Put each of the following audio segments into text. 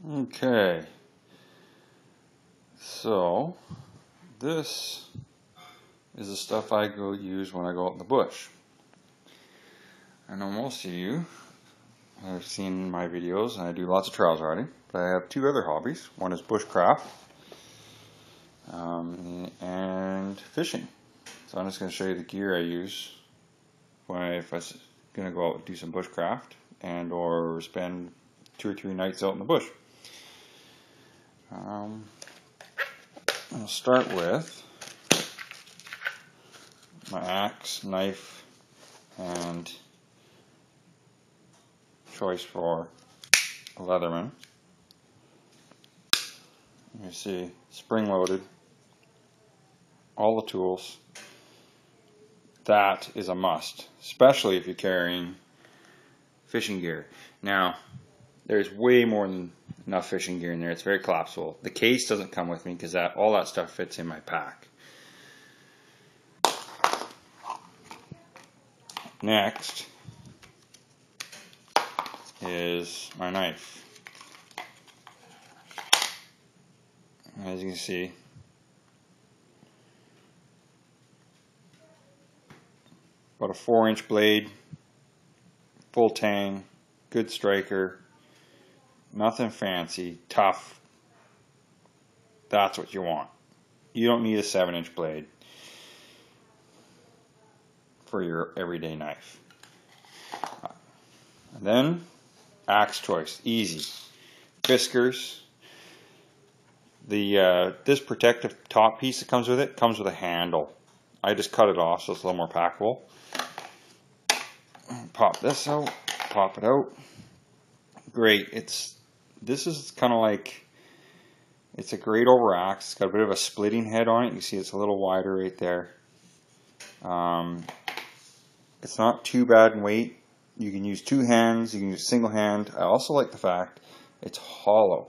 Okay, so this is the stuff I go use when I go out in the bush. I know most of you have seen my videos, and I do lots of trails riding, but I have two other hobbies. One is bushcraft and fishing. So I'm just going to show you the gear I use if I'm going to go out and do some bushcraft and or spend 2 or 3 nights out in the bush. I'll start with my axe, knife, and choice for a Leatherman. You see, spring-loaded, all the tools. That is a must, especially if you're carrying fishing gear. Now, there's way more than enough fishing gear in there. It's very collapsible. The case doesn't come with me because all that stuff fits in my pack. Next is my knife. As you can see, about a 4-inch blade, full tang, good striker, nothing fancy, tough. That's what you want. You don't need a 7-inch blade for your everyday knife. And then, axe choice, easy. Fiskars. This protective top piece that comes with it comes with a handle. I just cut it off so it's a little more packable. Pop this out, pop it out. Great. This is kind of like, it's a great over axe. It's got a bit of a splitting head on it. You see it's a little wider right there. It's not too bad in weight. You can use 2 hands, you can use a single hand. I also like the fact it's hollow.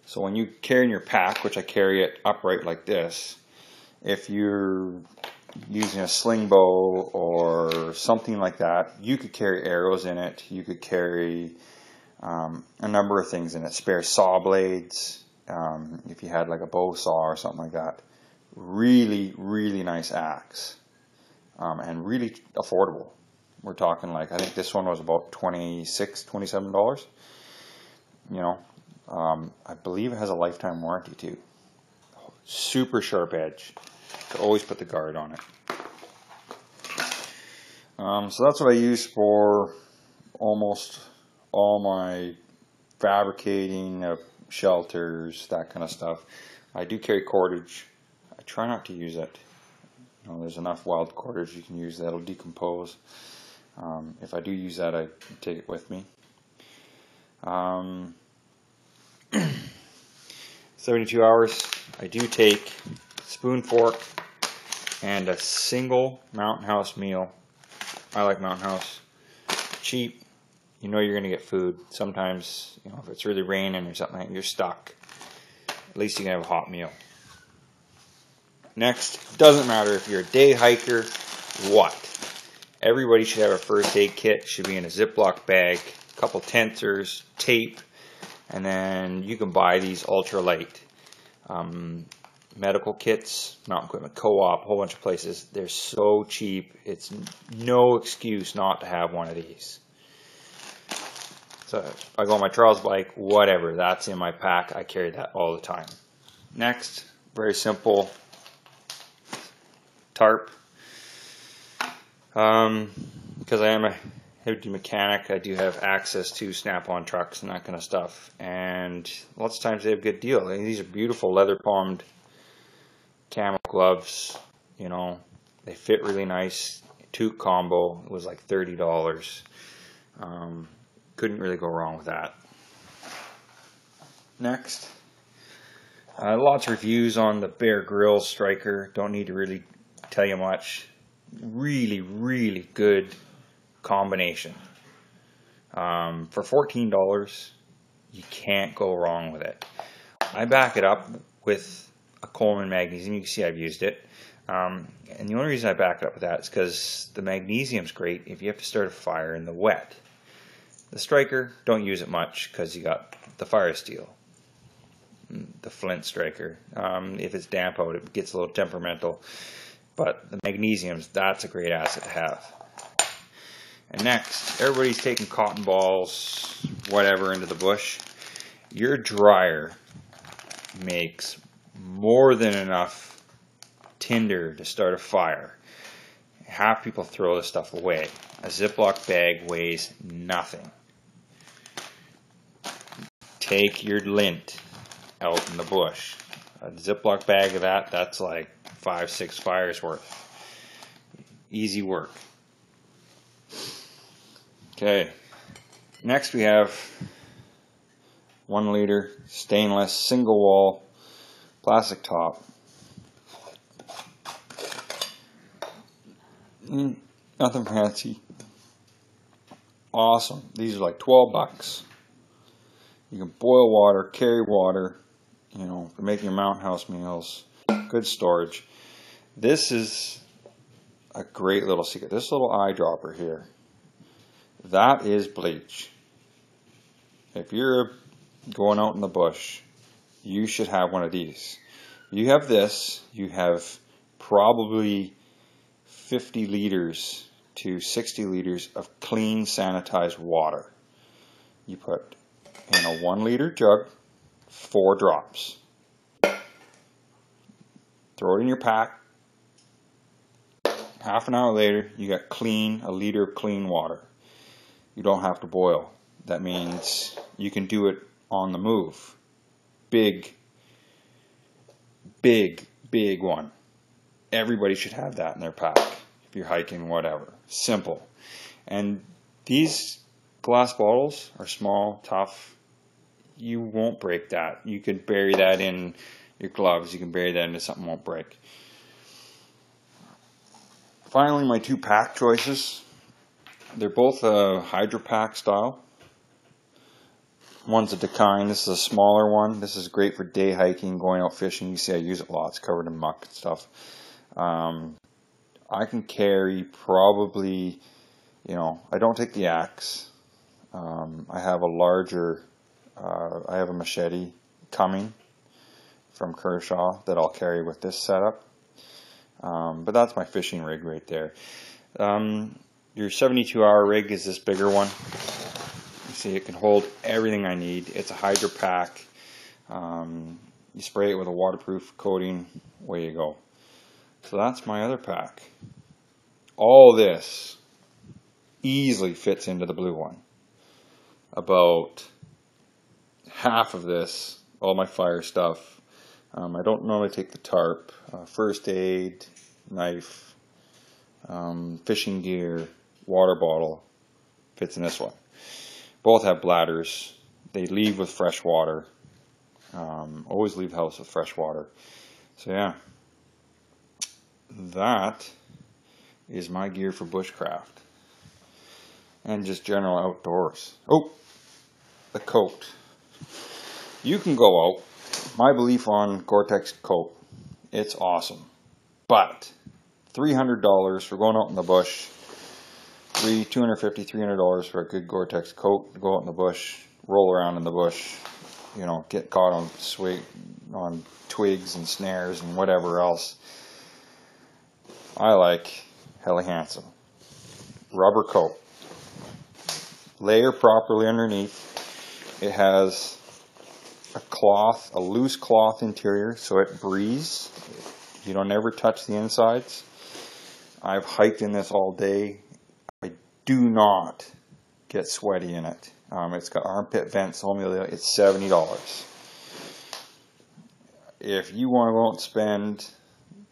So when you carry in your pack, which I carry it upright like this, if you're using a sling bow or something like that, you could carry arrows in it. You could carry a number of things in it. Spare saw blades, if you had like a bow saw or something like that. Really, really nice axe. And really affordable. We're talking like, I think this one was about $26, $27. You know, I believe it has a lifetime warranty too. Super sharp edge. To always put the guard on it. So that's what I use for almost all my fabricating of shelters, that kind of stuff. I do carry cordage. I try not to use it. You know, there's enough wild cordage you can use that'll decompose. If I do use that, I take it with me. 72 hours, I do take spoon, fork, and a single Mountain House meal. I like Mountain House. Cheap. You know you're going to get food. Sometimes, you know, if it's really raining or something, you're stuck. At least you can have a hot meal. Next, doesn't matter if you're a day hiker, what? Everybody should have a first aid kit. Should be in a Ziploc bag, a couple tensors, tape, and then you can buy these ultralight medical kits, Mountain Equipment Co-op, a whole bunch of places. They're so cheap. It's no excuse not to have one of these. So if I go on my trials bike, whatever, that's in my pack. I carry that all the time. Next, very simple tarp. Because I am a heavy mechanic, I do have access to snap-on trucks and that kind of stuff. And lots of times they have a good deal. And these are beautiful leather-palmed camo gloves. You know, they fit really nice. Toque combo. It was like $30. Couldn't really go wrong with that. Next, lots of reviews on the Bear Grylls striker. Don't need to really tell you much. Really, really good combination. For $14, you can't go wrong with it. I back it up with a Coleman magnesium. You can see I've used it. And the only reason I back it up with that is because the magnesium's great if you have to start a fire in the wet. The striker, don't use it much because you got the fire steel, the flint striker. If it's damp out, it gets a little temperamental. But the magnesiums, that's a great asset to have. And next, everybody's taking cotton balls, whatever, into the bush. Your dryer makes more than enough tinder to start a fire. Half people throw this stuff away. A Ziploc bag weighs nothing. Take your lint out in the bush. A Ziploc bag of that, that's like 5-6 fires worth. Easy work. Okay, next we have 1 liter stainless single wall plastic top. Nothing fancy. Awesome. These are like 12 bucks. You can boil water, carry water, you know, for making your mountain house meals. Good storage. This is a great little secret. This little eyedropper here, that is bleach. If you're going out in the bush, you should have one of these. You have this, you have probably 50 liters to 60 liters of clean, sanitized water. You put in a 1 liter jug, 4 drops. Throw it in your pack. Half an hour later, you got a liter of clean water. You don't have to boil. That means you can do it on the move. Big one. Everybody should have that in their pack if you're hiking, whatever. Simple. And these glass bottles are small, tough. You won't break that. You can bury that in your gloves. You can bury that into something won't break. Finally, my 2 pack choices. They're both a Hydro Pack style. One's a Dakine. This is a smaller one. This is great for day hiking, going out fishing. You see I use it lots, covered in muck and stuff. I can carry probably, you know, I don't take the axe. I have a larger, I have a machete coming from Kershaw that I'll carry with this setup. But that's my fishing rig right there. Your 72-hour rig is this bigger one. You see it can hold everything I need. It's a Hydro Pack. You spray it with a waterproof coating, away you go. So that's my other pack. All this easily fits into the blue one. About half of this, all my fire stuff. I don't normally take the tarp. First aid, knife, fishing gear, water bottle fits in this one. Both have bladders. They leave with fresh water. Always leave the house with fresh water. So yeah, that is my gear for bushcraft and just general outdoors. Oh, the coat. You can go out. My belief on Gore-Tex coat, it's awesome, but $300 for going out in the bush, $250, $300 for a good Gore-Tex coat to go out in the bush, roll around in the bush, you know, get caught on twigs and snares and whatever else. I like Helly Hansen. Rubber coat. Layer properly underneath. It has a loose cloth interior so it breathes. You don't ever touch the insides. I've hiked in this all day. I do not get sweaty in it. It's got armpit vents only. It's $70. If you want to go out and spend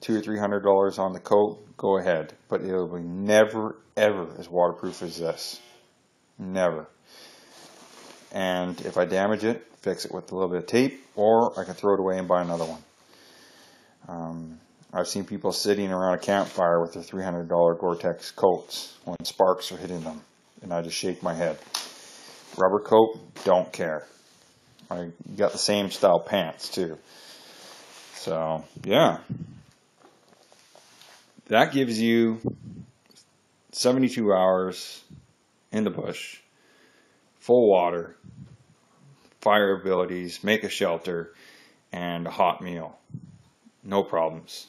$200 or $300 on the coat, go ahead. But it will be never, ever as waterproof as this. Never. And if I damage it, fix it with a little bit of tape, or I can throw it away and buy another one. I've seen people sitting around a campfire with their $300 Gore-Tex coats when sparks are hitting them, and I just shake my head. Rubber coat, don't care. I got the same style pants too. So yeah, that gives you 72 hours in the bush, full water, fire abilities, make a shelter, and a hot meal. No problems.